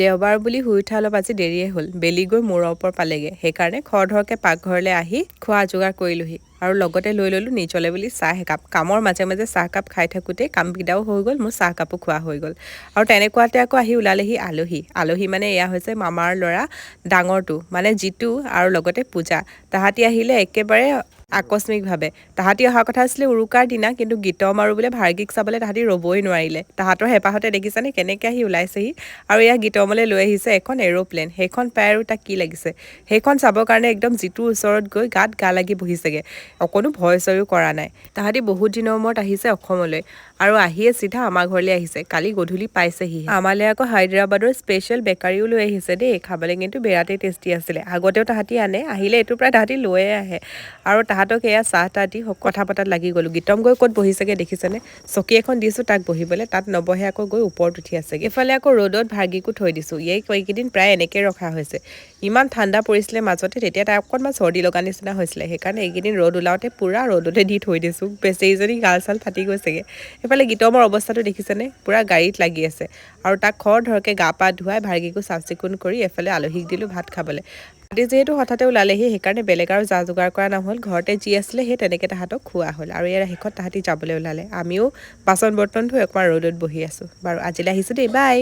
দেওবাৰ বুলি শুই উঠা অলপ আজি দেৰিয়ে হ'ল। বেলি গৈ মূৰৰ ওপৰ পালেগে। সেইকাৰণে খৰধৰকে পাকঘৰলৈ আহি খোৱা যোগাৰ কৰিলোহি আৰু লগতে লৈ ল'লোঁ নিজলে বুলি চাহ একাপ। কামৰ মাজে মাজে চাহকাপ খাই থাকোঁতেই কামকেইটাও হৈ গ'ল, মোৰ চাহকাপো খোৱা হৈ গ'ল। আৰু তেনেকুৱাতে আকৌ আহি ওলালেহি আলহী। আলহী মানে এয়া হৈছে মামাৰ ল'ৰা ডাঙৰটো, মানে জিতু আৰু লগতে পূজা। তাহাঁতি আহিলে একেবাৰে আকস্মিকভাৱে। তাহাঁতি অহা কথা আছিলে উৰুকাৰ দিনা, কিন্তু গীতম আৰু বোলে ভাৰ্গিক চাবলৈ তাহাঁতি ৰ'বই নোৱাৰিলে। তাহাঁতৰ হেঁপাহতে দেখিছানে কেনেকৈ আহি ওলাইছেহি। আৰু এয়া গীতমলৈ লৈ আহিছে এখন এৰ'প্লেন। সেইখন পাই আৰু তাক কি লাগিছে, সেইখন চাবৰ কাৰণে একদম জিতুৰ ওচৰত গৈ গাত গা লাগি বহিছেগে। অকণো ভয় চয়ো কৰা নাই। তাহাঁতি বহুত দিনৰ মূৰত আহিছে অসমলৈ আৰু আহিয়ে চিধা আমাৰ ঘৰলৈ আহিছে। কালি গধূলি পাইছেহি। আমালৈ আকৌ হায়দৰাবাদৰ স্পেচিয়েল বেকাৰীও লৈ আহিছে দেই। খাবলৈ কিন্তু বিৰাটেই টেষ্টি আছিলে। আগতেও তাহাঁতি আনে, আহিলে এইটোৰ পৰাই তাহাঁতি লৈয়ে আহে। আৰু তাহাঁতক এয়া চাহ তাহ দি কথা পতাত লাগি গ'লোঁ। গীতম গৈ ক'ত বহিছেগে দেখিছেনে? চকী এখন দিছোঁ তাক বহিবলৈ, তাত নবহে আকৌ গৈ ওপৰত উঠি আছেগে। এইফালে আকৌ ৰ'দত ভাৰ্গিকো থৈ দিছোঁ। এইকেইদিন প্ৰায় এনেকৈ ৰখা হৈছে। ইমান ঠাণ্ডা পৰিছিলে মাজতে, তেতিয়া তাই অকণমান চৰ্দি লগা নিচিনা হৈছিলে। সেইকাৰণে এইকেইদিন ৰ'দ ওলাওঁতে পূৰা ৰ'দতে দি থৈ দিছোঁ। বেচেৰীজনী গাল চাল ফাটি গৈছেগে। এইফালে গীতমৰ অৱস্থাটো দেখিছেনে? পূৰা গাড়ীত লাগি আছে। আৰু তাক খৰধৰকৈ গা পা ধুৱাই ভাৰ্গিকো চাফ চিকুণ কৰি এফালে আলহীক দিলোঁ ভাত খাবলৈ। আজি যিহেতু হঠাতে ওলালেহি, সেইকাৰণে বেলেগ আৰু যা যোগাৰ কৰা নহ'ল। ঘৰতে যি আছিলে সেই তেনেকৈ তাহাঁতক খোৱা হ'ল। আৰু ইয়াৰ শেষত তাহাঁতি যাবলৈ ওলালে। আমিও বাচন বৰ্তন ধুই অকণমান ৰ'দত বহি আছোঁ। বাৰু আজিলৈ আহিছোঁ দেই, বাই।